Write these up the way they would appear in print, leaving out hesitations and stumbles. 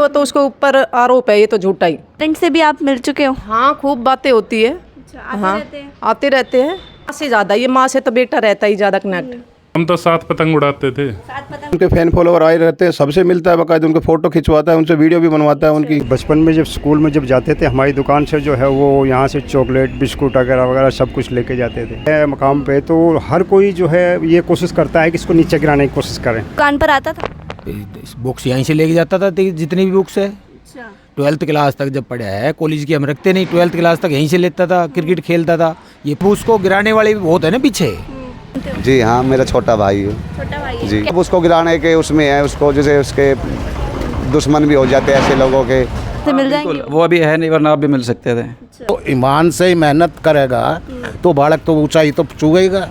वो तो उसके ऊपर आरोप है, ये तो झूठा ही। फ्रेंड से भी आप मिल चुके हो? हाँ, खूब बातें होती है। हाँ, आते रहते हैं। माँ से ज़्यादा, ये माँ से तो बेटा रहता ही ज़्यादा कनेक्ट। हम तो 7 पतंग उड़ाते थे। उनके फैन फॉलोवर आए रहते हैं, सबसे मिलता है, बाकायदा उनके फ़ोटो खिंचवाता है, उनसे वीडियो भी बनवाता है उनकी। बचपन में जब स्कूल में जब जाते थे, हमारी दुकान से जो है वो यहाँ से चॉकलेट बिस्कुट वगैरह वगैरह सब कुछ लेके जाते थे। मकाम पे तो हर कोई जो है ये कोशिश करता है कि इसको नीचे गिराने की कोशिश करें। दुकान पर आता था? बुक्स यहीं से लेके जाता था, जितनी भी बुक्स है। 12th क्लास तक जब पढ़ा है, कॉलेज की हम रखते नहीं, 12th क्लास तक यहीं से लेता था, क्रिकेट खेलता था। ये उसको गिराने वाले भी बहुत है ना पीछे। जी हाँ, मेरा छोटा भाई है। छोटा भाई है। जी, अब उसको गिराने के उसमें है, उसको जैसे उसके दुश्मन भी हो जाते हैं ऐसे लोगों के। से मिल जाएंगे? वो अभी है नहीं, वरना आप भी मिल सकते थे। तो ईमान से ही मेहनत करेगा तो बालक तो ऊंचाई तो छुएगा।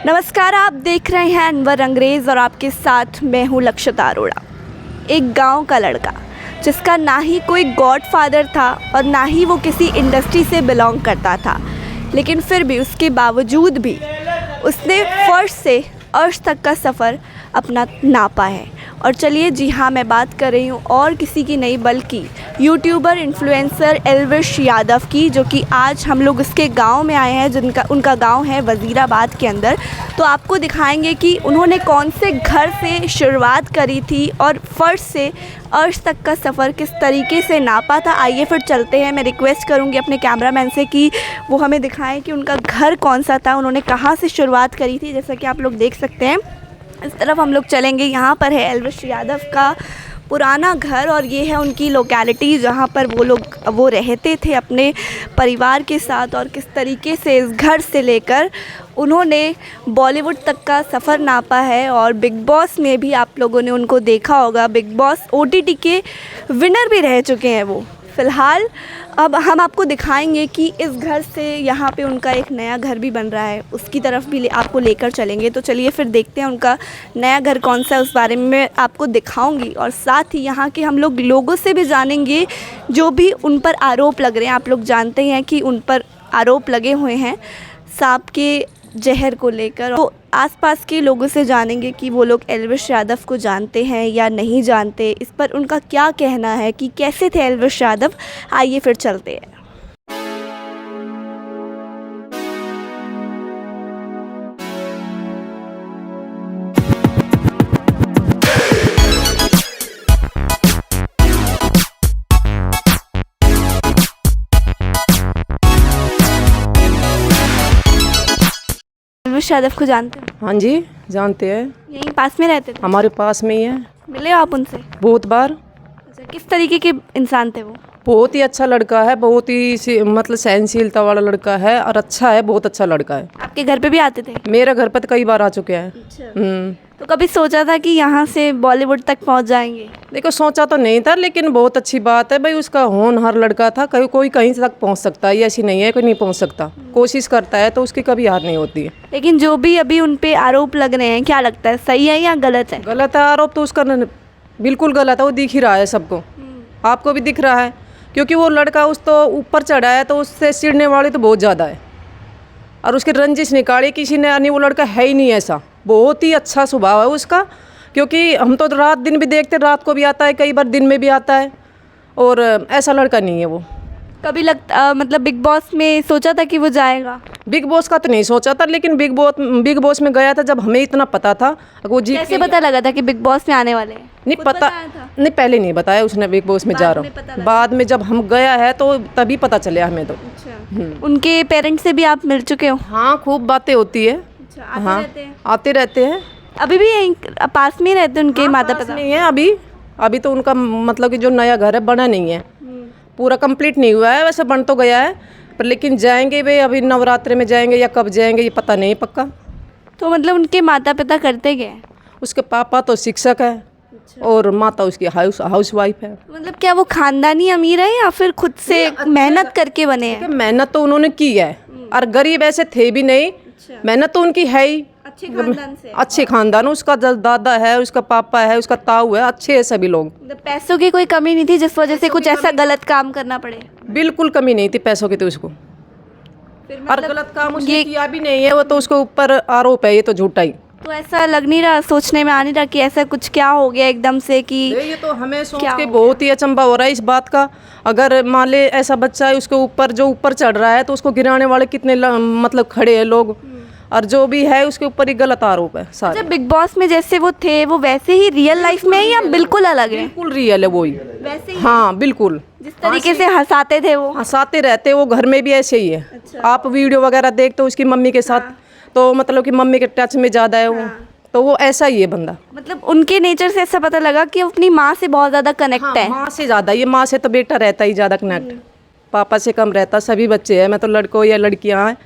नमस्कार, आप देख रहे हैं अनवर अंग्रेज़ और आपके साथ मैं हूँ लक्षिता अरोड़ा। एक गांव का लड़का जिसका ना ही कोई गॉडफादर था और ना ही वो किसी इंडस्ट्री से बिलोंग करता था, लेकिन फिर भी उसके बावजूद भी उसने फर्श से अर्श तक का सफ़र अपना नापा है। और चलिए, जी हाँ, मैं बात कर रही हूँ और किसी की नहीं बल्कि यूट्यूबर इन्फ्लुएंसर एल्विश यादव की, जो कि आज हम लोग उसके गांव में आए हैं, जिनका उनका गांव है वज़ीराबाद के अंदर। तो आपको दिखाएंगे कि उन्होंने कौन से घर से शुरुआत करी थी और फर्श से अर्श तक का सफ़र किस तरीके से नापा था। आइए फिर चलते हैं। मैं रिक्वेस्ट करूँगी अपने कैमरामैन से कि वो हमें दिखाएं कि उनका घर कौन सा था, उन्होंने कहाँ से शुरुआत करी थी। जैसा कि आप लोग देख सकते हैं, इस तरफ हम लोग चलेंगे। यहाँ पर है एल्विश यादव का पुराना घर और ये है उनकी लोकेलिटी जहाँ पर वो रहते थे अपने परिवार के साथ, और किस तरीके से इस घर से लेकर उन्होंने बॉलीवुड तक का सफ़र नापा है। और बिग बॉस में भी आप लोगों ने उनको देखा होगा, बिग बॉस OTT के विनर भी रह चुके हैं वो। फ़िलहाल अब हम आपको दिखाएंगे कि इस घर से यहाँ पे उनका एक नया घर भी बन रहा है, उसकी तरफ भी आपको लेकर चलेंगे। तो चलिए फिर देखते हैं उनका नया घर कौन सा है, उस बारे में मैं आपको दिखाऊंगी। और साथ ही यहाँ के हम लोग लोगों से भी जानेंगे जो भी उन पर आरोप लग रहे हैं। आप लोग जानते हैं कि उन पर आरोप लगे हुए हैं सांप के जहर को लेकर। तो आसपास के लोगों से जानेंगे कि वो लोग एल्विश यादव को जानते हैं या नहीं जानते, इस पर उनका क्या कहना है कि कैसे थे एल्विश यादव। आइए फिर चलते हैं। एल्विश यादव को जानते हैं? हाँ जी, जानते हैं। यहीं पास में रहते थे? हमारे पास में ही है। मिले आप उनसे? बहुत बार। अच्छा, किस तरीके के इंसान थे वो? बहुत ही अच्छा लड़का है, बहुत ही मतलब सहनशीलता वाला लड़का है और अच्छा है, बहुत अच्छा लड़का है। आपके घर पे भी आते थे? मेरे घर पर तो कई बार आ चुके हैं। तो कभी सोचा था कि यहाँ से बॉलीवुड तक पहुँच जाएंगे? देखो, सोचा तो नहीं था, लेकिन बहुत अच्छी बात है भाई, उसका होनहार लड़का था। कोई कहीं तक पहुँच सकता है, ये ऐसी नहीं है कोई नहीं पहुँच सकता। कोशिश करता है तो उसकी कभी हार नहीं होती है। लेकिन जो भी अभी उन पे आरोप लग रहे हैं, क्या लगता है, सही है या गलत है? गलत है आरोप तो उसका, बिल्कुल गलत है। वो दिख ही रहा है सबको, आपको भी दिख रहा है, क्योंकि वो लड़का उस तो ऊपर चढ़ा है तो उससे चिढ़ने वाले तो बहुत ज़्यादा है। और उसकी रंजिश निकाली किसी ने, यानी वो लड़का है ही नहीं ऐसा। बहुत ही अच्छा स्वभाव है उसका, क्योंकि हम तो रात दिन भी देखते, रात को भी आता है, कई बार दिन में भी आता है, और ऐसा लड़का नहीं है वो। कभी मतलब बिग बॉस में सोचा था कि वो जाएगा? बिग बॉस का तो नहीं सोचा था, लेकिन बिग बॉस में गया था जब हमें इतना पता था। वो जी कैसे पता लगा था कि बिग बॉस में आने वाले हैं? नहीं पता, नहीं पहले नहीं बताया उसने बिग बॉस में जा रहा हूँ। बाद में जब हम गया है तो तभी पता चला हमें तो। उनके पेरेंट्स से भी आप मिल चुके हो? हाँ, खूब बातें होती है। हाँ, आते रहते हैं। अभी भी यहीं पास में ही रहते हैं उनके माता पिता? नहीं है अभी तो उनका मतलब कि जो नया घर है बना नहीं है, पूरा कंप्लीट नहीं हुआ है। वैसे बन तो गया है, पर लेकिन जाएंगे वे अभी नवरात्रि में जाएंगे या कब जाएंगे ये पता नहीं पक्का। तो मतलब उनके माता पिता करते क्या है? उसके पापा तो शिक्षक है और माता उसकी हाउस वाइफ है। मतलब क्या वो खानदानी अमीर है या फिर खुद से मेहनत करके बने हैं? मेहनत तो उन्होंने की है, और गरीब ऐसे थे भी नहीं। मेहनत तो उनकी है ही, अच्छे खानदान से? अच्छे खानदान, उसका दादा है, उसका पापा है, उसका ताऊ है, अच्छे है सभी लोग। पैसों की कोई कमी नहीं थी जिस वजह से कुछ ऐसा गलत काम करना पड़े? बिल्कुल कमी नहीं थी पैसों की तो उसको, और गलत काम उसने किया भी नहीं है। वो तो उसके ऊपर आरोप है, ये तो झूठा ही। तो ऐसा लग नहीं रहा, सोचने में आ नहीं रहा कि ऐसा कुछ क्या हो गया एकदम से कि ये तो हमें सोच क्या के हो बहुत ही अचंभा हो रहा है इस बात का। अगर मान ले ऐसा बच्चा है, उसके ऊपर जो ऊपर चढ़ रहा है तो उसको गिराने वाले कितने मतलब खड़े हैं लोग, और जो भी है उसके ऊपर ही गलत आरोप है सारे। जब बिग बॉस में जैसे वो थे वो वैसे ही रियल लाइफ में ही या बिल्कुल अलग है? बिल्कुल रियल है वही, वैसे ही हाँ बिल्कुल। जिस तरीके से हंसाते थे वो। हंसाते रहते वो घर में भी ऐसे ही है। आप वीडियो वगैरह देखते हो उसकी मम्मी के साथ, तो मतलब कि मम्मी के टच में ज़्यादा है वो, तो वो ऐसा ही है बंदा। मतलब उनके नेचर से ऐसा पता लगा कि वो अपनी माँ से बहुत ज़्यादा कनेक्ट है। माँ से ज़्यादा, ये माँ से तो बेटा रहता ही ज़्यादा कनेक्ट, पापा से कम रहता। सभी बच्चे हैं, मैं तो लड़कों या लड़कियाँ हैं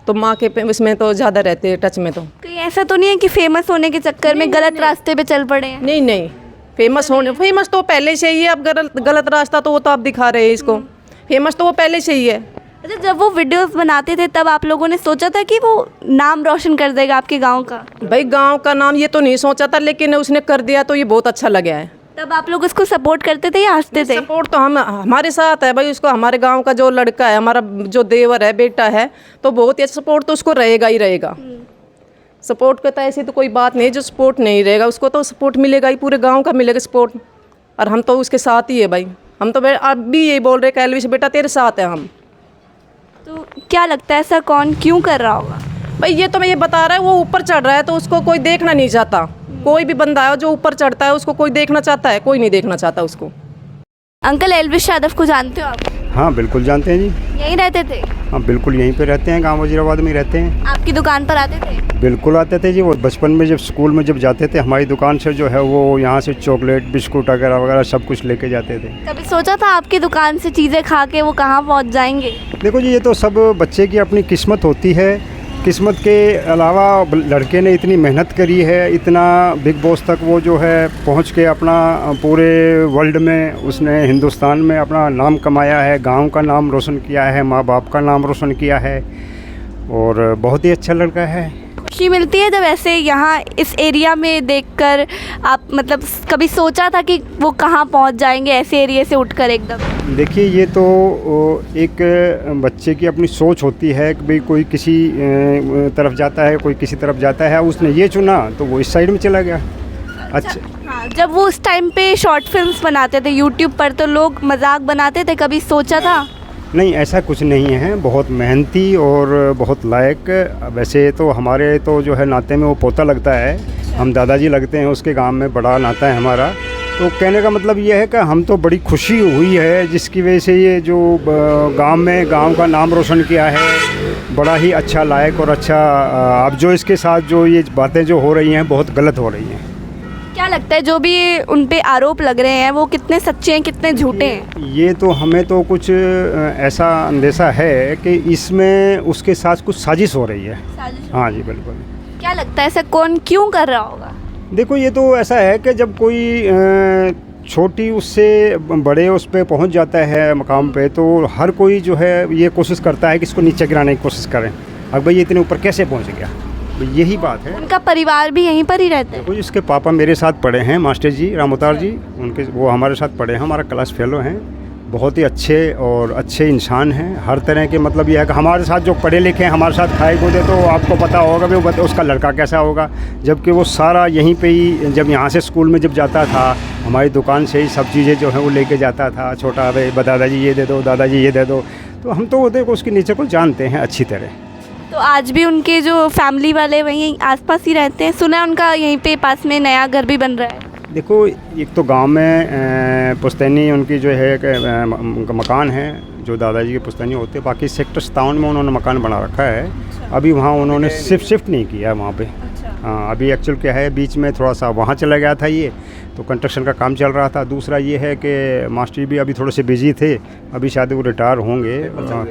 तो माँ के उसमें तो ज़्यादा रहते हैं टच में। तो कहीं ऐसा तो नहीं है कि फेमस होने के चक्कर में गलत रास्ते पे चल पड़े हैं? नहीं नहीं, फेमस तो पहले से ही है। अब गलत रास्ता तो वो तो आप दिखा रहे हैं इसको, फेमस तो वो पहले से ही है। अच्छा, जब वो वीडियोस बनाते थे तब आप लोगों ने सोचा था कि वो नाम रोशन कर देगा आपके गांव का? भाई गांव का नाम ये तो नहीं सोचा था, लेकिन उसने कर दिया तो ये बहुत अच्छा लगा है। तब आप लोग उसको सपोर्ट करते थे या हंसते थे? सपोर्ट तो हम हमारे साथ है भाई, उसको हमारे गांव का जो लड़का है, हमारा जो देवर है, बेटा है, तो बहुत ही सपोर्ट तो उसको रहेगा ही रहेगा। सपोर्ट का तो ऐसी तो कोई बात नहीं जो सपोर्ट नहीं रहेगा, उसको तो सपोर्ट मिलेगा ही, पूरे गांव का मिलेगा सपोर्ट। और हम तो उसके साथ ही है भाई, हम तो अब भी यही बोल रहे हैं एल्विश बेटा तेरे साथ है हम। तो क्या लगता है ऐसा कौन क्यों कर रहा होगा? भाई ये तो मैं ये बता रहा है, वो ऊपर चढ़ रहा है तो उसको कोई देखना नहीं चाहता। कोई भी बंदा है जो ऊपर चढ़ता है उसको कोई देखना चाहता है? कोई नहीं देखना चाहता उसको। अंकल एल्विश यादव को जानते हो आप? हाँ बिल्कुल जानते हैं जी। यहीं रहते थे? हाँ बिल्कुल यहीं पे रहते हैं, गांव वजीराबाद में ही रहते हैं। आपकी दुकान पर आते थे? बिल्कुल आते थे जी। वो बचपन में जब स्कूल में जब जाते थे हमारी दुकान से जो है वो यहाँ से चॉकलेट बिस्कुट वगैरह वगैरह सब कुछ लेके जाते थे। कभी सोचा था आपकी दुकान से चीज़ें खा के वो कहाँ पहुँच जाएंगे? देखो जी, ये तो सब बच्चे की अपनी किस्मत होती है। किस्मत के अलावा लड़के ने इतनी मेहनत करी है, इतना बिग बॉस तक वो जो है पहुंच के अपना पूरे वर्ल्ड में उसने हिंदुस्तान में अपना नाम कमाया है, गांव का नाम रोशन किया है, माँ बाप का नाम रोशन किया है, और बहुत ही अच्छा लड़का है। खुशी मिलती है जब ऐसे यहाँ इस एरिया में देखकर आप मतलब कभी सोचा था कि वो कहाँ पहुँच जाएंगे ऐसे एरिया से उठकर एकदम? देखिए, ये तो एक बच्चे की अपनी सोच होती है कि भाई कोई किसी तरफ जाता है, कोई किसी तरफ जाता है। उसने ये चुना तो वो इस साइड में चला गया। अच्छा हाँ, जब वो उस टाइम पे शॉर्ट फिल्म्स बनाते थे यूट्यूब पर तो लोग मजाक बनाते थे, कभी सोचा था? नहीं, ऐसा कुछ नहीं है। बहुत मेहनती और बहुत लायक। वैसे तो हमारे तो जो है नाते में वो पोता लगता है, हम दादाजी लगते हैं, उसके गांव में बड़ा नाता है हमारा। तो कहने का मतलब ये है कि हम तो बड़ी खुशी हुई है जिसकी वजह से ये जो गांव में गांव का नाम रोशन किया है, बड़ा ही अच्छा लायक और अच्छा। अब जो इसके साथ जो ये बातें जो हो रही हैं बहुत गलत हो रही हैं। क्या लगता है जो भी उन पे आरोप लग रहे हैं वो कितने सच्चे हैं कितने झूठे हैं? ये तो हमें तो कुछ ऐसा अंदेशा है कि इसमें उसके साथ कुछ साजिश हो रही है। हाँ जी बिल्कुल। क्या लगता है ऐसा कौन क्यों कर रहा होगा? देखो, ये तो ऐसा है कि जब कोई छोटी उससे बड़े उस पर पहुँच जाता है मकाम पे, तो हर कोई जो है ये कोशिश करता है कि इसको नीचे गिराने की कोशिश करें। अब भाई इतने ऊपर कैसे पहुँच गया, यही बात है। उनका परिवार भी यहीं पर ही रहता है? देखो, इसके पापा मेरे साथ पढ़े हैं, मास्टर जी राम अवतार जी, उनके वो हमारे साथ पढ़े हैं, हमारा क्लास फेलो हैं। बहुत ही अच्छे और अच्छे इंसान हैं हर तरह के। मतलब यह है कि हमारे साथ जो पढ़े लिखे हैं, हमारे साथ खाए कूदे, तो आपको पता होगा भी वो उसका लड़का कैसा होगा। जबकि वो सारा यहीं पे ही, जब यहाँ से स्कूल में जब जाता था हमारी दुकान से ही सब चीज़ें जो हैं वो लेके जाता था। छोटा भाई दादाजी ये दे दो, दादाजी ये दे दो। तो हम तो देखो उसके नीचे को जानते हैं अच्छी तरह। तो आज भी उनके जो फैमिली वाले वहीं आसपास ही रहते हैं? सुना है उनका यहीं पे पास में नया घर भी बन रहा है। देखो, एक तो गांव में पुश्तैनी उनकी जो है उनका मकान है, जो दादाजी के पुश्तैनी होते हैं। बाकी सेक्टर 57 में उन्होंने मकान बना रखा है। अभी वहाँ उन्होंने शिफ्ट नहीं किया वहाँ पे। हाँ, अभी एक्चुअल क्या है, बीच में थोड़ा सा वहाँ चला गया था ये, तो कंस्ट्रक्शन का काम चल रहा था। दूसरा ये है कि मास्टर भी अभी थोड़े से बिजी थे, अभी शायद वो रिटायर होंगे।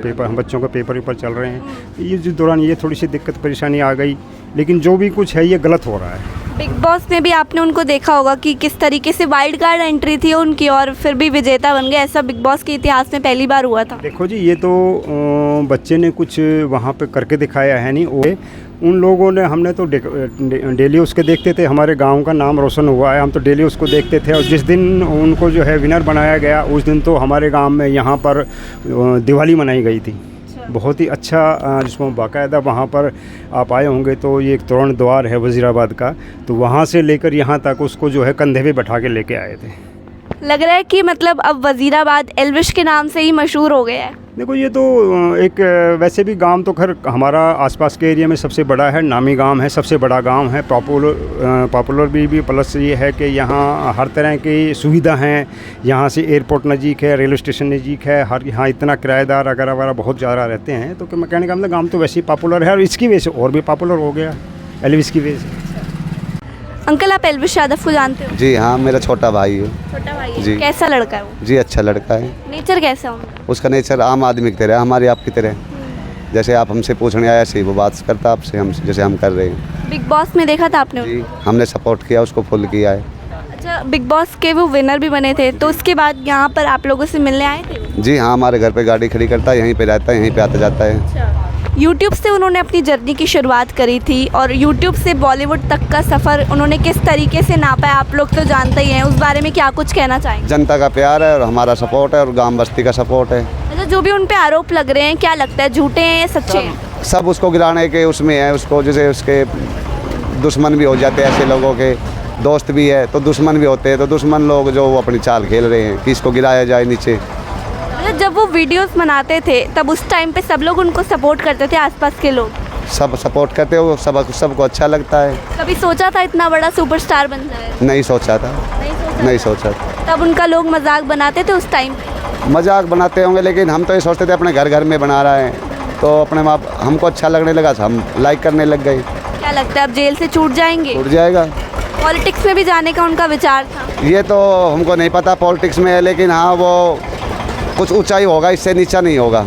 पेपर बच्चों के पेपर चल रहे हैं। ये जिस दौरान ये थोड़ी सी दिक्कत परेशानी आ गई, लेकिन जो भी कुछ है ये गलत हो रहा है। बिग बॉस में भी आपने उनको देखा होगा कि किस तरीके से वाइल्ड कार्ड एंट्री थी उनकी और फिर भी विजेता बन गए। ऐसा बिग बॉस के इतिहास में पहली बार हुआ था। देखो जी, ये तो बच्चे ने कुछ वहाँ पे करके दिखाया है नहीं। उन लोगों ने, हमने तो डेली उसके देखते थे, हमारे गांव का नाम रोशन हुआ है, हम तो डेली उसको देखते थे। और जिस दिन उनको जो है विनर बनाया गया, उस दिन तो हमारे गांव में यहाँ पर दिवाली मनाई गई थी। बहुत ही अच्छा जिसको बाकायदा वहाँ पर आप आए होंगे तो ये एक तोरण द्वार है वज़ीराबाद का, तो वहाँ से लेकर यहाँ तक उसको जो है कंधे पे बैठा के लेके आए थे। लग रहा है कि मतलब अब वज़ीराबाद एल्विश के नाम से ही मशहूर हो गया है। देखो ये तो एक वैसे भी गांव तो खैर हमारा आसपास के एरिया में सबसे बड़ा है, नामी गांव है, सबसे बड़ा गांव है, पॉपुलर भी प्लस ये है कि यहाँ हर तरह की सुविधा हैं। यहाँ से एयरपोर्ट नज़दीक है, रेलवे स्टेशन नज़दीक है, हर यहाँ इतना किराएदार वगैरह बहुत ज़्यादा रहते हैं, तो मैं कहने का मतलब गाँव तो वैसे ही पॉपुलर है और इसकी वजह से और भी पॉपुलर हो गया एल्विश की वजह से। अंकल आप एल्विश यादव को जानते हो? जी हाँ, मेरा छोटा भाई है। छोटा भाई है। जी। कैसा लड़का है वो? जी अच्छा लड़का है। नेचर कैसा है उनका? उसका नेचर आम आदमी की तरह, हमारी आपकी तरह। जैसे आप हमसे पूछने आए ऐसे ही वो बात करता आपसे, हम जैसे हम कर रहे हैं। बिग बॉस में देखा था आपने? जी हमने सपोर्ट किया उसको, फुल किया है। अच्छा, बिग बॉस के वो विनर भी बने थे, तो उसके बाद यहाँ पर आप लोगों से मिलने आए थे? जी हाँ, हमारे घर पे गाड़ी खड़ी करता है, यहीं पे रहता है, यहीं पे आता जाता है। यूट्यूब से उन्होंने अपनी जर्नी की शुरुआत करी थी और यूट्यूब से बॉलीवुड तक का सफ़र उन्होंने किस तरीके से नापा है आप लोग तो जानते ही हैं, उस बारे में क्या कुछ कहना चाहेंगे? जनता का प्यार है और हमारा सपोर्ट है और गांव बस्ती का सपोर्ट है। अच्छा, जो भी उन पे आरोप लग रहे हैं क्या लगता है, झूठे हैं या सच्चे हैं? सब उसको गिराने के उसमें है, उसको जैसे उसके दुश्मन भी हो जाते हैं, ऐसे लोगों के दोस्त भी है तो दुश्मन भी होते हैं, तो दुश्मन लोग जो वो अपनी चाल खेल रहे हैं कि इसको गिराया जाए नीचे। जब वो वीडियोस बनाते थे तब उस टाइम पे सब लोग उनको सपोर्ट करते थे, आसपास के लोग सब सपोर्ट करते हो, सबको अच्छा लगता है। कभी सोचा था इतना बड़ा सुपरस्टार बन जाए? नहीं सोचा था, नहीं सोचा था। तब उनका लोग मजाक बनाते थे उस टाइम पे? मजाक बनाते होंगे, लेकिन हम तो ये सोचते थे अपने घर घर में बना रहा है, तो अपने माँ हमको अच्छा लगने लगा, हम लाइक करने लग गए। क्या लगता है अब जेल से छूट जाएंगे? छूट जाएगा। पॉलिटिक्स में भी जाने का उनका विचार था? ये तो हमको नहीं पता पॉलिटिक्स में है, लेकिन हाँ वो कुछ ऊंचाई होगा, इससे नीचा नहीं होगा।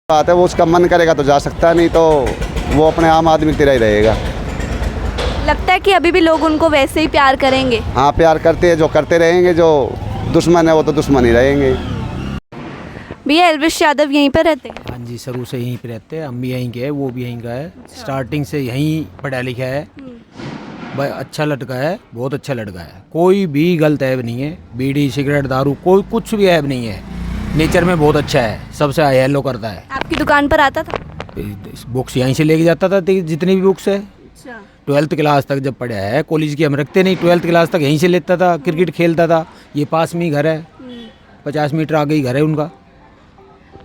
बात है वो उसका मन करेगा तो जा सकता, नहीं तो वो अपने आम आदमी की तरह ही रहेगा। लगता है कि अभी भी लोग उनको वैसे ही प्यार करेंगे? हाँ प्यार करते हैं, जो करते रहेंगे, जो दुश्मन है वो तो दुश्मन ही रहेंगे। भैया एल्विश यादव यहीं पर रहते हैं? हाँ जी, शुरू से यहीं पे रहते हैं, हम भी यहीं के हैं, वो भी यहीं का है। स्टार्टिंग से यहीं पढ़ा लिखा है भाई, अच्छा लड़का है, बहुत अच्छा लड़का है, कोई भी गलत ऐब नहीं है, बीड़ी सिगरेट दारू कोई कुछ भी ऐब नहीं है, नेचर में बहुत अच्छा है, सबसे हेलो करता है। आपकी दुकान पर आता था? बुक्स यहीं से लेके जाता था, जितनी भी बुक्स है। 12th क्लास तक जब पढ़ा है, कॉलेज की हम रखते नहीं, 12th क्लास तक यहीं से लेता था, क्रिकेट खेलता था, ये पास में ही घर है, 50 मीटर आगे ही घर है उनका।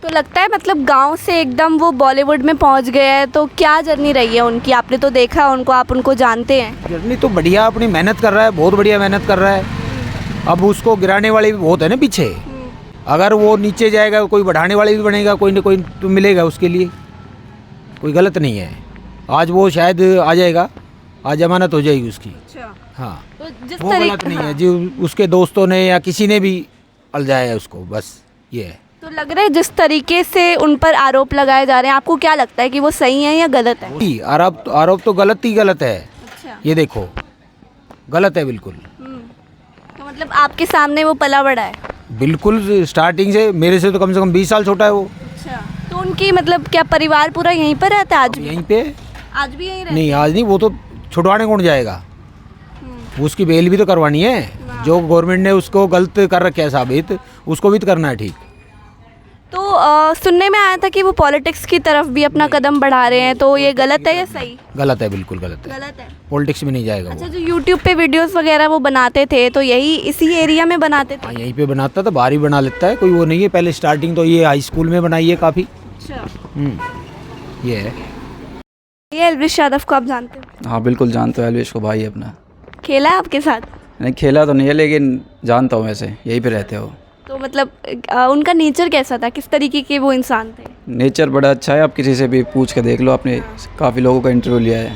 तो लगता है मतलब गांव से एकदम वो बॉलीवुड में पहुंच गए हैं, तो क्या जर्नी रही है उनकी? आपने तो देखा उनको, आप उनको जानते हैं। जर्नी तो बढ़िया, अपनी मेहनत कर रहा है, बहुत बढ़िया मेहनत कर रहा है। अब उसको गिराने वाले भी बहुत है ना पीछे, अगर वो नीचे जाएगा कोई बढ़ाने वाले भी बनेगा, कोई ना कोई तो मिलेगा उसके लिए, कोई गलत नहीं है। आज वो शायद आ जाएगा, आज जमानत हो जाएगी उसकी। हाँ, तो जिस वो गलत नहीं है, जो उसके दोस्तों ने या किसी ने भी अलझाया उसको, बस ये है। तो लग रहा है जिस तरीके से उन पर आरोप लगाए जा रहे हैं, आपको क्या लगता है कि वो सही है या गलत है? आरोप तो गलत ही गलत है। अच्छा। ये देखो गलत है बिल्कुल। तो मतलब आपके सामने वो पला बड़ा है? बिल्कुल, स्टार्टिंग से मेरे से तो कम 20 साल छोटा है वो। अच्छा, तो उनकी मतलब क्या परिवार पूरा यहीं पर रहता है आज भी? यहीं पे आज भी यहीं रहता नहीं, आज नहीं, वो तो छुड़वाने कौन जाएगा, उसकी बेल भी तो करवानी है। जो गवर्नमेंट ने उसको गलत कर रखा है साबित, उसको भी तो करना है ठीक। तो सुनने में आया था कि वो पॉलिटिक्स की तरफ भी अपना कदम बढ़ा रहे हैं, तो ये गलत है या सही? गलत है, बिल्कुल गलत है, गलत है। पॉलिटिक्स में नहीं जाएगा अच्छा, वो। जो यूट्यूब पे वीडियोस वगैरह वो बनाते थे, तो यही इसी एरिया में बनाते थे? हाँ, यहीं पे बनाता था, बाहर ही बना लेता है, कोई वो नहीं है। पहले स्टार्टिंग तो ये हाई स्कूल में बनाई है काफ़ी। अच्छा, ये है। ये एल्विश यादव को आप जानते हो? हाँ बिल्कुल जानते हो एल्विश को, भाई अपना। खेला है आपके साथ? नहीं खेला तो नहीं है, लेकिन जानता हूँ, वैसे यहीं पे रहते हो। तो मतलब उनका नेचर कैसा था, किस तरीके के वो इंसान थे? नेचर बड़ा अच्छा है, आप किसी से भी पूछ के देख लो, आपने काफ़ी लोगों का इंटरव्यू लिया है,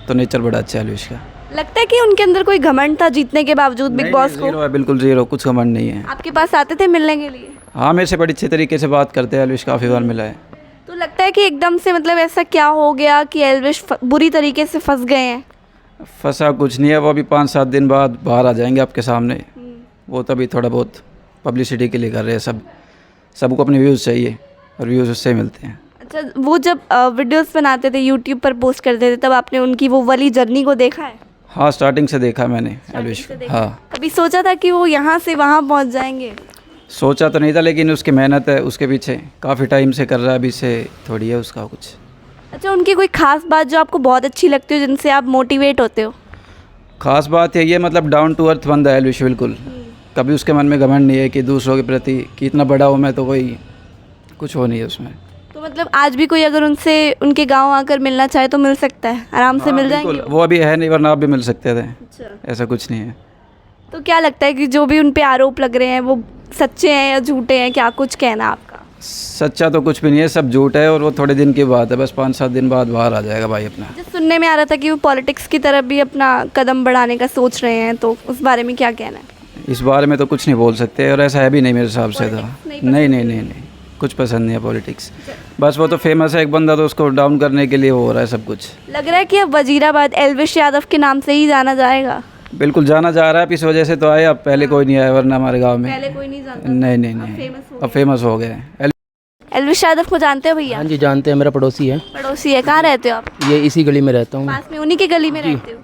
तो नेचर बड़ा अच्छा है एल्विश का। लगता है कि उनके अंदर कोई घमंड था जीतने के बावजूद बिग बॉस को? जीरो है, बिल्कुल जीरो, कुछ घमंड नहीं है। आपके पास आते थे मिलने के लिए? हाँ, मेरे से बड़ी अच्छे तरीके से बात करते हैं एल्विश, काफ़ी बार मिला है। तो लगता है कि एकदम से मतलब ऐसा क्या हो गया कि एल्विश बुरी तरीके से फंस गए हैं? फंसा कुछ नहीं है, वो अभी 5-7 दिन बाद बाहर आ जाएंगे आपके सामने। वो तभी थोड़ा बहुत पब्लिसिटी के लिए कर रहे हैं, सबको अपने व्यूज़ चाहिए और व्यूज़ उससे मिलते हैं। अच्छा, वो जब वीडियोस बनाते थे यूट्यूब पर पोस्ट करते थे, तब आपने उनकी वो वाली जर्नी को देखा है? हाँ, स्टार्टिंग से देखा मैंने एल्विश को। हाँ, कभी सोचा था कि वो यहाँ से वहाँ पहुँच जाएंगे? सोचा तो नहीं था, लेकिन उसकी मेहनत है उसके पीछे, काफ़ी टाइम से कर रहा है, अभी से थोड़ी है उसका कुछ। अच्छा, उनकी कोई खास बात जो आपको बहुत अच्छी लगती हो, जिनसे आप मोटिवेट होते हो? ख़ास बात यही है, मतलब डाउन टू अर्थ बंदा है एल्विश, बिल्कुल। कभी उसके मन में घमंड नहीं है कि दूसरों के प्रति कि इतना बड़ा हूँ मैं तो कोई कुछ हो नहीं है उसमें। तो मतलब आज भी कोई अगर उनसे उनके गांव आकर मिलना चाहे तो मिल सकता है, आराम से मिल जाएंगे? बिल्कुल, वो अभी है नहीं, वरना आप भी मिल सकते थे। अच्छा, ऐसा कुछ नहीं है। तो क्या लगता है कि जो भी उन पे आरोप लग रहे हैं वो सच्चे हैं या झूठे हैं? क्या कुछ कहना आपका? सच्चा तो कुछ भी नहीं है, सब झूठ है, और वो थोड़े दिन की बात है, बस 5-7 दिन बाद बाहर आ जाएगा भाई अपना। जो सुनने में आ रहा था कि वो पॉलिटिक्स की तरफ भी अपना कदम बढ़ाने का सोच रहे हैं, तो उस बारे में क्या कहना है? इस बारे में तो कुछ नहीं बोल सकते, और ऐसा है भी नहीं मेरे हिसाब से तो। नहीं, कुछ पसंद नहीं है पॉलिटिक्स। बस वो तो फेमस है एक बंदा, तो उसको डाउन करने के लिए हो रहा है सब कुछ। लग रहा है कि अब वजीराबाद एल्विश यादव के नाम से ही जाना जाएगा। बिल्कुल जाना जा रहा है, इस वजह से तो आए। अब पहले कोई नहीं आया, वरना हमारे गांव में पहले कोई नहीं जानता। नहीं, अब फेमस हो गए। एल्विश यादव को जानते हो भैया? हाँ जी जानते हैं, मेरा पड़ोसी है। पड़ोसी है? कहाँ रहते हो आप? ये इसी गली में रहता हूँ। पास में उन्हीं की गली में रहते हो?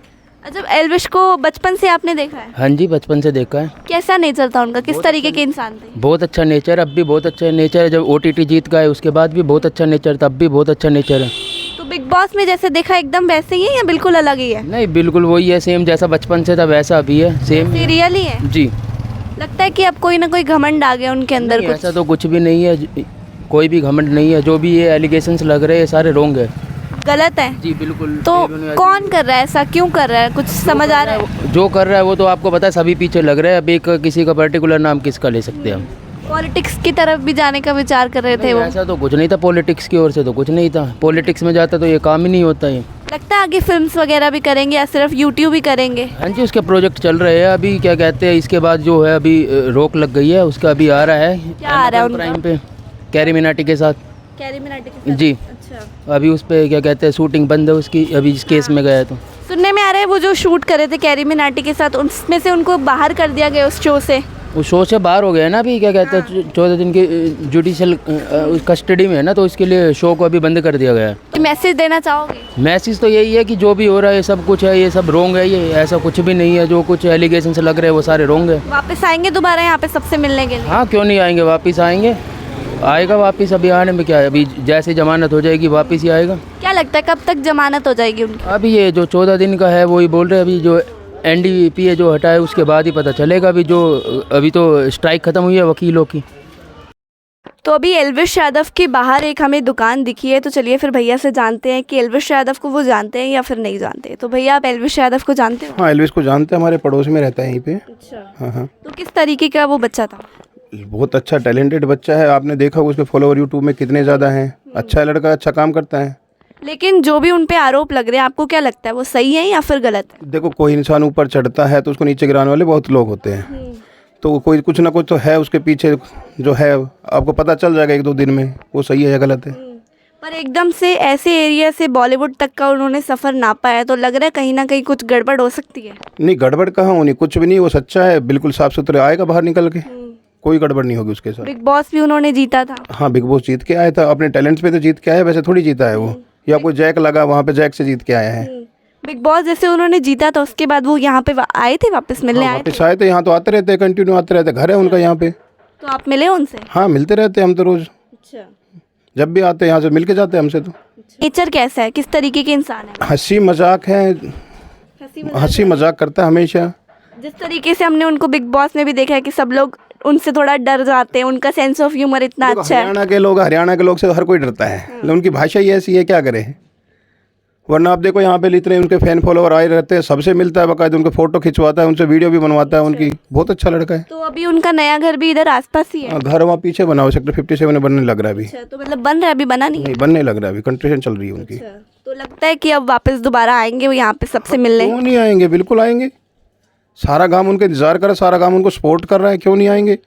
अच्छा, एल्विश को बचपन से आपने देखा है? हाँ जी, बचपन से देखा है। कैसा नेचर था उनका? किस तरीके के इंसान थे? बहुत अच्छा नेचर, अब भी बहुत अच्छा नेचर है। जब OTT जीत गए उसके बाद भी बहुत अच्छा नेचर था, अब भी बहुत अच्छा नेचर है। तो बिग बॉस में जैसे देखा एकदम वैसे ही है या बिल्कुल अलग ही है? नहीं, बिल्कुल वही है, सेम जैसा बचपन से था वैसा अभी है, सेम रियल ही है जी। लगता है कि अब कोई ना कोई घमंड आ गया उनके अंदर? नहीं, कुछ ऐसा तो कुछ भी नहीं है, कोई भी घमंड नहीं है। जो भी ये एलिगेशंस लग रहे हैं सारे रॉन्ग है, गलत है जी बिल्कुल। तो कौन कर रहा है ऐसा? क्यों कर रहा है? कुछ समझ आ रहा है? जो कर रहा है वो तो आपको पता है, सभी पीछे लग रहे हैं। अभी किसी का पर्टिकुलर नाम किसका ले सकते हैं हम? पॉलिटिक्स की तरफ भी जाने का विचार कर रहे थे वो? ऐसा तो कुछ नहीं था, पॉलिटिक्स की ओर से तो कुछ नहीं था। पॉलिटिक्स में जाता तो ये काम ही नहीं होता है। लगता है आगे फिल्म्स वगैरह भी करेंगे या सिर्फ यूट्यूब ही करेंगे? हाँ जी, उसके प्रोजेक्ट चल रहे हैं अभी, क्या कहते हैं, इसके बाद जो है अभी रोक लग गई है उसका, अभी आ रहा है। क्या आ रहा है उनका? प्राइम पे कैरी मिनाटी के साथ। कैरी मिनाटी के साथ? जी। अच्छा, अभी उस पे क्या कहते हैं शूटिंग बंद है उसकी, अभी इस केस में गया है। तो सुनने में आ रहा है वो जो शूट कर रहे थे कैरी मिनाटी के साथ, उसमें से उनको बाहर कर दिया गया उस शो से। वो शो से बाहर हो गया ना अभी, क्या कहते हैं 14 दिन की जुडिशल कस्टडी में है ना, तो इसके लिए शो को अभी बंद कर दिया गया है। तो मैसेज देना चाहोगे? मैसेज तो यही है कि जो भी हो रहा है ये सब कुछ है, ये सब रॉन्ग है, ये ऐसा कुछ भी नहीं है। जो कुछ एलिगेशन से लग रहे हैं वो सारे रॉन्ग है। वापस आएंगे दोबारा यहाँ पे सबसे मिलने के लिए? हाँ, क्यों नहीं आएंगे, वापस आएंगे, आएगा वापस। अभी आने में क्या है, अभी जैसे जमानत हो जाएगी वापस ही आएगा। क्या लगता है कब तक जमानत हो जाएगी उनकी? अभी ये जो 14 दिन का है वही बोल रहे हैं, अभी जो NDPA जो हटाए उसके बाद ही पता चलेगा। अभी तो स्ट्राइक खत्म हुई है वकीलों की। तो अभी एल्विश यादव के बाहर एक हमें दुकान दिखी है, तो चलिए फिर भैया से जानते हैं कि एल्विश यादव को वो जानते हैं या फिर नहीं जानते। तो भैया आप एल्विश यादव को जानते हो? हाँ, एल्विश को जानते हैं, हमारे पड़ोस में रहता है यहीं पे। अच्छा। हाँ। तो किस तरीके का वो बच्चा था? बहुत अच्छा टैलेंटेड बच्चा है, आपने देखा उसके फॉलोअर यूट्यूब में कितने ज़्यादा हैं। अच्छा लड़का, अच्छा काम करता है। लेकिन जो भी उन पे आरोप लग रहे हैं, आपको क्या लगता है वो सही है या फिर गलत है? देखो, कोई इंसान ऊपर चढ़ता है तो उसको नीचे गिराने वाले बहुत लोग होते हैं। तो कोई कुछ ना कुछ तो है उसके पीछे, जो है आपको पता चल जाएगा 1-2 दिन में वो सही है या गलत है। पर एकदम से ऐसे एरिया से बॉलीवुड तक का उन्होंने सफ़र नापा है, तो लग रहा है कहीं ना कहीं कुछ गड़बड़ हो सकती है। नहीं, गड़बड़ कहाँ होनी, कुछ भी नहीं, वो सच्चा है, बिल्कुल साफ सुथरे आएगा बाहर निकल के, कोई गड़बड़ नहीं होगी उसके साथ। बिग बॉस भी उन्होंने जीता था? हाँ, बिग बॉस जीत के आया था, अपने टैलेंट्स पे तो जीत के आया, वैसे थोड़ी जीता है वो, या कोई जैक लगा वहाँ पे जैक से जीत के आया है। बिग बॉस जैसे उन्होंने जीता था उसके बाद वो यहाँ पे आए थे, वापस मिलने आए थे? वापस आए थे, यहाँ तो आते रहते हैं, कंटिन्यू आते रहते, घर है उनका यहाँ पे। तो आप मिले उनसे? हाँ, मिलते रहते हैं हम तो रोज। अच्छा। जब भी आते हैं यहाँ से मिल के जाते हैं हमसे। तो नेचर कैसा है, किस तरीके के इंसान है? हंसी मजाक है, हंसी मजाक करता है हमेशा। जिस तरीके से हमने उनको बिग बॉस में भी देखा है कि सब लोग उनसे थोड़ा डर जाते हैं, उनका सेंस ऑफ ह्यूमर इतना अच्छा है। हरियाणा के लोग से हर कोई डरता है, लेकिन उनकी भाषा ही ऐसी है, क्या करे। वरना आप देखो यहाँ पे इतने उनके फैन फॉलोवर आए रहते हैं, सबसे मिलता है बाकायदा, उनके फोटो खिंचवाता है, उनसे वीडियो भी बनवाता है उनकी। बहुत अच्छा लड़का है। तो अभी उनका नया घर भी इधर आसपास ही है? घर वहाँ पीछे बना हुआ, सेक्टर 57 में बनने लग रहा है अभी। अच्छा, तो मतलब बन रहा है, अभी बना नहीं? नहीं, बनने लग रहा है अभी, कंस्ट्रक्शन चल रही है उनकी। तो लगता है कि अब वापस दोबारा आएंगे वो यहाँ पे सबसे मिलने? क्यों नहीं आएंगे, बिल्कुल आएंगे। सारा गांव उनका इंतजार कर रहा है, सारा गांव उनको सपोर्ट कर रहा है, क्यों नहीं आएंगे,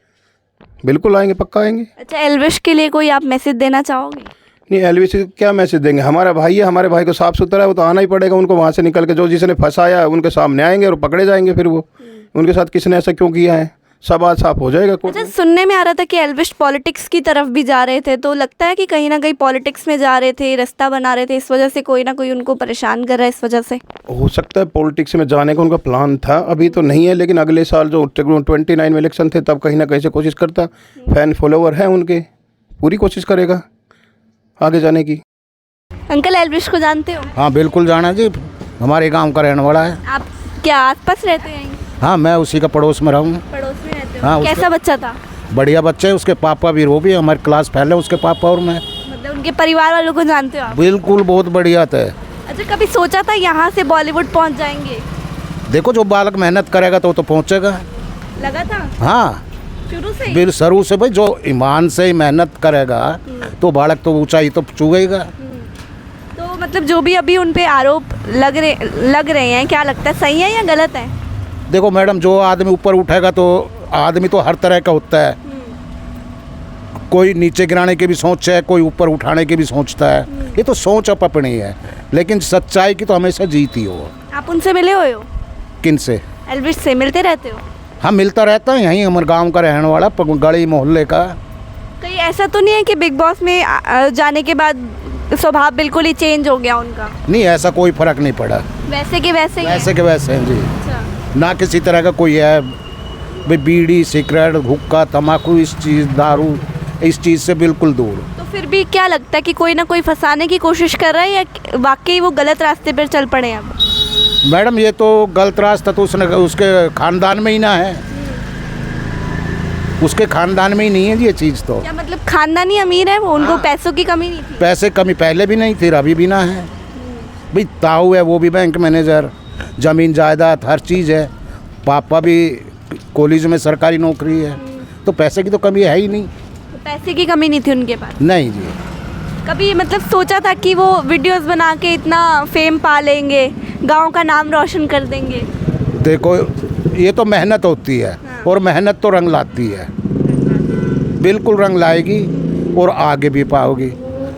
बिल्कुल आएंगे, पक्का आएंगे। अच्छा, एल्विश के लिए कोई आप मैसेज देना चाहोगे? नहीं, एल्विश क्या मैसेज देंगे, हमारा भाई है, हमारे भाई को साफ सुथरा है, वो तो आना ही पड़ेगा उनको वहाँ से निकल के। जो जिसने फंसाया उनके सामने आएंगे और पकड़े जाएंगे, फिर वो उनके साथ किसने ऐसा क्यों किया है, सब आज साफ हो जाएगा। अच्छा, सुनने में आ रहा था कि एल्विश पॉलिटिक्स की तरफ भी जा रहे थे, तो लगता है कि कहीं ना कहीं पॉलिटिक्स में जा रहे थे, रास्ता बना रहे थे, इस वजह से कोई ना कोई उनको परेशान कर रहा है इस वजह से। हो सकता है पॉलिटिक्स में जाने का उनका प्लान था, अभी तो नहीं है, लेकिन अगले साल जो 29 में इलेक्शन थे तब कहीं ना कहीं से कोशिश करता। फैन फॉलोवर है उनके, पूरी कोशिश करेगा आगे जाने की। अंकल एल्विश को जानते हो? हाँ बिल्कुल जाना जी, हमारे गांव का रहने वाला है। आप क्या आसपास रहते हैं? हाँ मैं उसी का पड़ोस में रहूँ। पड़ोस में रहते हो? हाँ, कैसा बच्चा था? बढ़िया बच्चे है, उसके पापा भी, वो भी हमारे क्लास फैले उसके पापा और मैं। मतलब उनके परिवार वालों को जानते हो आप? बिल्कुल, बहुत बढ़िया था। अच्छा, कभी सोचा था यहाँ से बॉलीवुड पहुँच जाएंगे? देखो जो बालक मेहनत करेगा तो पहुँचेगा। लगा था हाँ शुरू से? बिल शुरू से भाई, जो ईमान से मेहनत करेगा तो बालक तो ऊंचाई तो छूएगा। तो मतलब जो भी अभी उन पे आरोप लग रहे हैं, क्या लगता है सही है या गलत है? देखो मैडम, जो आदमी ऊपर उठेगा तो आदमी तो हर तरह का होता है, कोई नीचे गिराने की भी सोच है, कोई ऊपर उठाने की भी सोचता है, ये तो सोच अपनी है, लेकिन सच्चाई की तो हमेशा जीती हो। आप उनसे मिले हुए हो? किन से? एल्विश से मिलते रहते हो? हाँ मिलता रहता है, यहीं हमारे गांव का रहने वाला, गली मोहल्ले का। कहीं ऐसा तो नहीं है कि बिग बॉस में जाने के बाद स्वभाव बिल्कुल ही चेंज हो गया उनका? नहीं, ऐसा कोई फर्क नहीं पड़ा, वैसे के वैसे ही है? वैसे के वैसे हैं जी। अच्छा। ना किसी तरह का कोई है भाई, बीड़ी सिगरेट हुक्का तम्बाकू इस चीज़ दारू इस चीज़ से बिल्कुल दूर। तो फिर भी क्या लगता है कि कोई ना कोई फंसाने की कोशिश कर रहा है या वाकई वो गलत रास्ते पर चल पड़े अब? मैडम ये तो गलत रास्ता तो उसके खानदान में ही ना है, उसके खानदान में ही नहीं है ये चीज़। तो क्या मतलब खानदानी अमीर है वो, उनको पैसों की कमी नहीं थी? पैसे कमी पहले भी नहीं थी, अभी भी ना है भाई। ताऊ है वो भी बैंक मैनेजर, ज़मीन जायदाद हर चीज़ है, पापा भी कॉलेज में सरकारी नौकरी है, तो पैसे की तो कमी है ही नहीं। तो पैसे की कमी नहीं थी उनके पास? नहीं जी। कभी मतलब सोचा था कि वो वीडियोस बना के इतना फेम पा लेंगे, गांव का नाम रोशन कर देंगे? देखो ये तो मेहनत होती है, और मेहनत तो रंग लाती है, बिल्कुल रंग लाएगी और आगे भी पाओगी,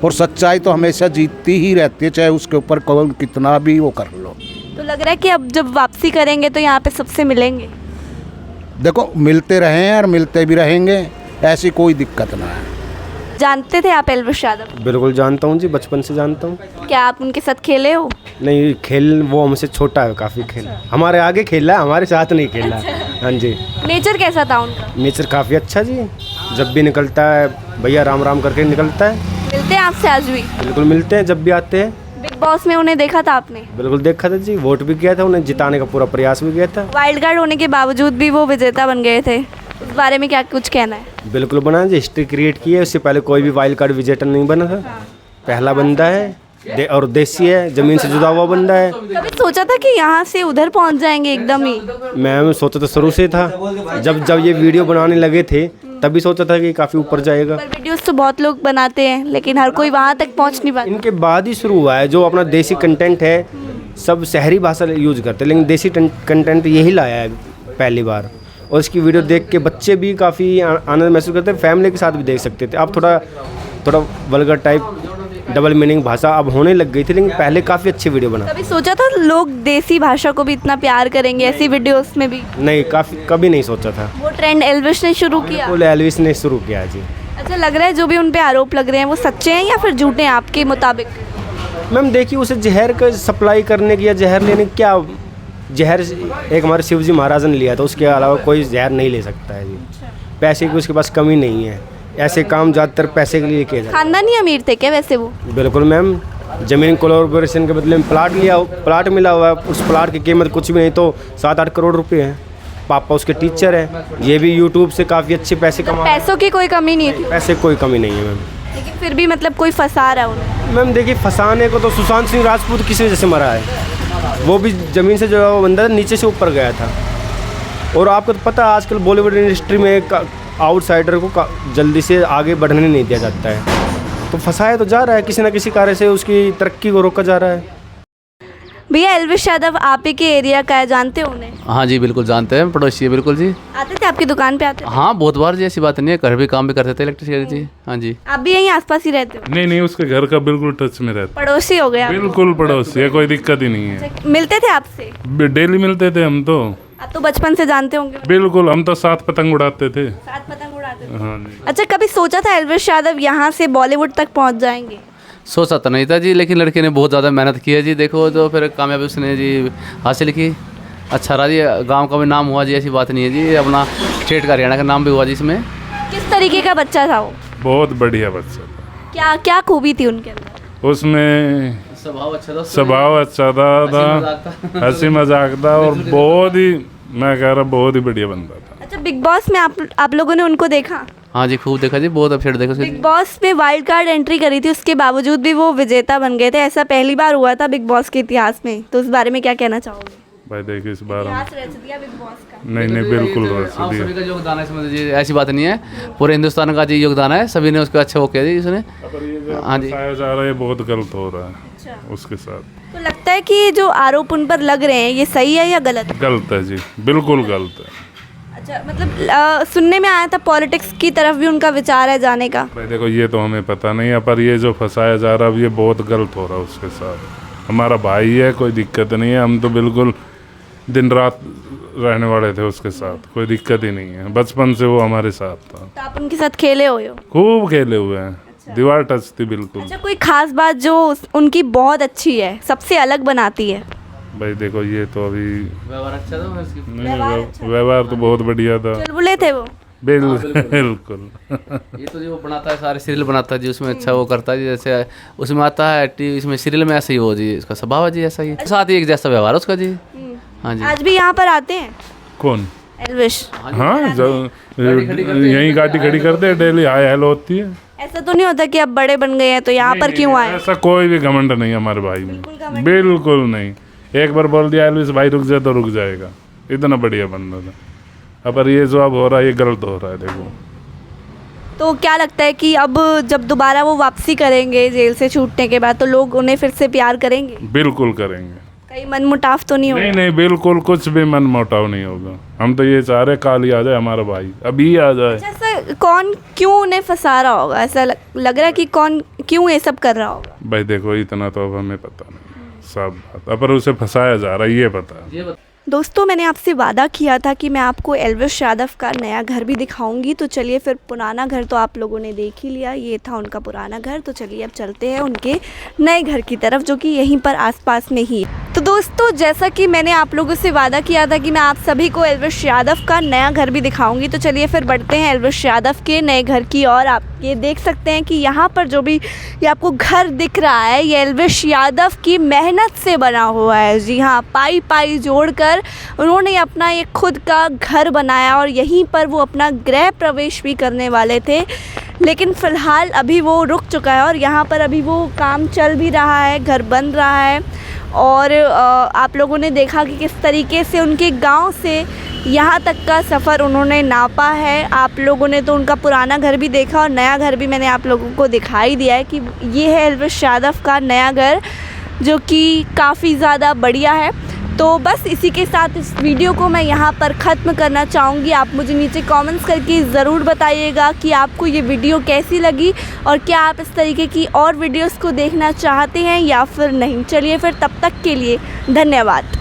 और सच्चाई तो हमेशा जीतती ही रहती है, चाहे उसके ऊपर कौन कितना भी वो कर लो। तो लग रहा है कि अब जब वापसी करेंगे तो यहाँ पे सबसे मिलेंगे? देखो मिलते रहे हैं और मिलते भी रहेंगे, ऐसी कोई दिक्कत ना है। जानते थे आप एल्विश यादव? बिल्कुल जानता हूँ जी, बचपन से जानता हूँ। क्या आप उनके साथ खेले हो? नहीं, खेल वो हमसे छोटा है, काफ़ी खेल हमारे आगे खेला है, हमारे साथ नहीं खेला। हाँ जी। नेचर कैसा था उनका? नेचर काफ़ी अच्छा जी, जब भी निकलता है भैया राम राम करके निकलता है। मिलते हैं आपसे आज भी? बिल्कुल मिलते हैं जब भी आते हैं। बिग बॉस में उन्हें देखा था आपने? बिल्कुल देखा था जी, वोट भी किया था, उन्हें जिताने का पूरा प्रयास भी किया था। वाइल्ड कार्ड होने के बावजूद भी वो विजेता बन गए थे, उस बारे में क्या कुछ कहना है? बिल्कुल बना जी, हिस्ट्री क्रिएट की है, उससे पहले कोई भी वाइल्ड कार्ड विजेता नहीं बना था। पहला बंदा है और देसी है, ज़मीन से जुड़ा हुआ बंदा है। कभी सोचा था कि यहाँ से उधर पहुँच जाएंगे एकदम ही? मैं सोचा तो शुरू से था, जब ये वीडियो बनाने लगे थे तभी सोचा था कि काफ़ी ऊपर जाएगा। पर वीडियोस तो बहुत लोग बनाते हैं, लेकिन हर कोई वहाँ तक पहुँच नहीं पाता। इनके बाद ही शुरू हुआ है, जो अपना देसी कंटेंट है, सब शहरी भाषा यूज करते हैं, लेकिन देसी कंटेंट यही लाया है पहली बार, और इसकी वीडियो देख के बच्चे भी काफ़ी आनंद महसूस करते हैं, फैमिली के साथ भी देख सकते थे। अब थोड़ा वल्गर टाइप डबल मीनिंग भाषा अब होने लग गई थी, लेकिन पहले काफ़ी अच्छी वीडियो बना। कभी सोचा था लोग देसी भाषा को भी इतना प्यार करेंगे ऐसी वीडियोस में भी? नहीं, कभी नहीं सोचा था। वो ट्रेंड एल्विश ने शुरू किया? वो एल्विश ने शुरू किया जी। अच्छा, लग रहा है जो भी उन पे आरोप लग रहे हैं वो सच्चे हैं या फिर झूठे हैं आपके मुताबिक? मैम देखिए, उसे जहर का सप्लाई करने की या जहर लेने की, क्या जहर एक हमारे शिव जी महाराज ने लिया था, उसके अलावा कोई जहर नहीं ले सकता है जी। पैसे की उसके पास कमी नहीं है, ऐसे काम ज़्यादातर पैसे के लिए किए जाते हैं। खानदानी अमीर थे क्या वैसे वो? बिल्कुल मैम, ज़मीन कोलैबोरेशन के बदले में प्लाट मिला हुआ है, उस प्लाट की कीमत कुछ भी नहीं तो 7-8 करोड़ रुपए है। पापा उसके टीचर हैं, ये भी यूट्यूब से काफ़ी अच्छे पैसे कमा। पैसों की कोई कमी नहीं थी? पैसे कोई कमी नहीं है मैम, लेकिन फिर भी मतलब कोई फंसा रहा है उन्हें? मैम देखिए, फंसाने को तो सुशांत सिंह राजपूत किसी वजह से मरा है, वो भी ज़मीन से जो बंदा नीचे से ऊपर गया था। और आपको तो पता है आजकल बॉलीवुड इंडस्ट्री में आउटसाइडर को जल्दी से आगे बढ़ने नहीं दिया जाता है, तो फंसाया तो जा रहा है, किसी न किसी कार्य से उसकी तरक्की को रोका जा रहा है। भैया एल्विश यादव आप ही के एरिया का है, जानते हो उन्हें? हाँ जी बिल्कुल जानते हैं, पड़ोसी है बिल्कुल जी। आते थे आपकी दुकान पे? आते थे? हाँ बहुत बार जी, ऐसी बात नहीं है, घर भी काम भी करते थे इलेक्ट्रिसिटी जी। हाँ जी। आप भी यहीं आसपास ही रहते हो? नहीं, उसके घर का बिल्कुल टच में रहता। पड़ोसी हो गया? बिल्कुल पड़ोसी है, कोई दिक्कत ही नहीं है। मिलते थे आपसे? डेली मिलते थे हम तो। आप तो बचपन से जानते होंगे। बिल्कुल, हम तो साथ पतंग उड़ाते थे। साथ पतंग उड़ाते थे। हाँ जी। अच्छा, कभी सोचा था एल्विश यादव यहाँ से बॉलीवुड तक पहुँच जाएंगे? सोचा तो नहीं था जी, लेकिन लड़के ने बहुत ज़्यादा मेहनत की है जी। देखो तो फिर कामयाबी उसने जी हासिल की। अच्छा रहा जी, गांव का भी नाम हुआ जी, ऐसी बात नहीं है जी। अपना स्टेट का, हरियाणा का नाम भी हुआ जी इसमें। किस तरीके का बच्चा था वो? बहुत बढ़िया बच्चा था। क्या क्या खूबी थी उनके अंदर? उसमें स्वभाव अच्छा था, स्वभाव अच्छा था, हंसी मजाक था और बहुत ही, मैं कह रहा बहुत ही बढ़िया बंदा था। अच्छा, बिग बॉस में आप लोगों ने उनको देखा? हाँ जी, खूब देखा जी, बहुत अपसेट देखा। बिग बॉस में वाइल्ड कार्ड एंट्री करी थी, उसके बावजूद भी वो विजेता बन गए थे। ऐसा पहली बार हुआ था बिग बॉस के इतिहास में, तो उस बारे में क्या कहना चाहोगे? भाई देखिए, इस बार इतिहास रच दिया बिग बॉस का। नहीं बिल्कुल आप सभी का योगदान है इसमें जी, ऐसी बात नहीं है, पूरे हिंदुस्तान का जी योगदान है, सभी ने उसको अच्छा वो किया जी इसने। हाँ जी, बताया जा रहा है बहुत गलत हो रहा है उसके साथ। तो लगता है कि जो आरोप उन पर लग रहे हैं ये सही है या गलत? गलत है जी, बिल्कुल गलत है। अच्छा, मतलब सुनने में आया था पॉलिटिक्स की तरफ भी उनका विचार है जाने का। भाई देखो, ये तो हमें पता नहीं है, पर ये जो फंसाया जा रहा है ये बहुत गलत हो रहा है उसके साथ। हमारा भाई है, कोई दिक्कत नहीं है, हम तो बिल्कुल दिन रात रहने वाले थे उसके साथ, कोई दिक्कत ही नहीं है। बचपन से वो हमारे साथ था। तो आप उनके साथ खेले हुए हो? खूब खेले हुए हैं। अच्छा। दीवार टच थी बिल्कुल। अच्छा, कोई खास बात जो उनकी बहुत अच्छी है, सबसे अलग बनाती है? भाई देखो, ये तो अभी व्यवहार अच्छा था उसकी। नहीं, व्यवहार तो बहुत बढ़िया था। चुलबुले थे वो? बिल्कुल। ये तो जो बनाता है, सारे सीरियल बनाता है जी, उसमें अच्छा वो करता है जी। जैसे उसमें आता है टीवी, इसमें सीरियल में ऐसा ही हो जी, इसका स्वभाव है जी ऐसा ही, साथ ही एक जैसा व्यवहार उसका जी। हाँ जी। आज भी यहाँ पर आते हैं कौन? एल्विश? हाँ, यही गाड़ी खड़ी करते हैं, डेली हाय हेलो होती है। ऐसा तो नहीं होता कि अब बड़े बन गए हैं तो यहाँ पर क्यों आए? ऐसा कोई भी घमंड नहीं हमारे भाई में, बिल्कुल नहीं। एक बार बोल दिया एल्विश भाई रुक जाए तो रुक जाएगा, इतना बढ़िया बंदा था। अब ये जो अब हो रहा है ये गलत हो रहा है। देखो, तो क्या लगता है कि अब जब दोबारा वो वापसी करेंगे जेल से छूटने के बाद, तो लोग उन्हें फिर से प्यार करेंगे? बिल्कुल करेंगे। कहीं मनमुटाव तो नहीं होगा? नहीं, बिल्कुल कुछ भी मन मुटाव नहीं होगा। हम तो ये चाह रहे काल ही आ जाए हमारा भाई, अभी आ जाए। ऐसा कौन क्यों उन्हें फंसा रहा होगा? ऐसा लग रहा है कि कौन क्यों ये सब कर रहा होगा? भाई देखो, इतना तो अब हमें पता नहीं सब बात, पर उसे फंसाया जा रहा है ये पता है। दोस्तों, मैंने आपसे वादा किया था कि मैं आपको एल्विश यादव का नया घर भी दिखाऊंगी, तो चलिए फिर पुराना घर तो आप लोगों ने देख ही लिया, ये था उनका पुराना घर। तो चलिए अब चलते हैं उनके नए घर की तरफ, जो कि यहीं पर आसपास में ही है। तो दोस्तों, जैसा कि मैंने आप लोगों से वादा किया था कि मैं आप सभी को एल्विश यादव का नया घर भी दिखाऊंगी, तो चलिए फिर बढ़ते हैं एल्विश यादव के नए घर की ओर। आप ये देख सकते हैं कि यहाँ पर जो भी ये आपको घर दिख रहा है, ये एल्विश यादव की मेहनत से बना हुआ है। जी हाँ, पाई पाई जोड़कर उन्होंने अपना एक खुद का घर बनाया और यहीं पर वो अपना गृह प्रवेश भी करने वाले थे, लेकिन फ़िलहाल अभी वो रुक चुका है और यहाँ पर अभी वो काम चल भी रहा है, घर बन रहा है। और आप लोगों ने देखा कि किस तरीके से उनके गांव से यहाँ तक का सफ़र उन्होंने नापा है। आप लोगों ने तो उनका पुराना घर भी देखा और नया घर भी मैंने आप लोगों को दिखाई दिया है कि ये है एल्विश यादव का नया घर, जो कि काफ़ी ज़्यादा बढ़िया है। तो बस इसी के साथ इस वीडियो को मैं यहाँ पर ख़त्म करना चाहूँगी। आप मुझे नीचे कमेंट्स करके ज़रूर बताइएगा कि आपको ये वीडियो कैसी लगी और क्या आप इस तरीके की और वीडियोस को देखना चाहते हैं या फिर नहीं। चलिए फिर, तब तक के लिए धन्यवाद।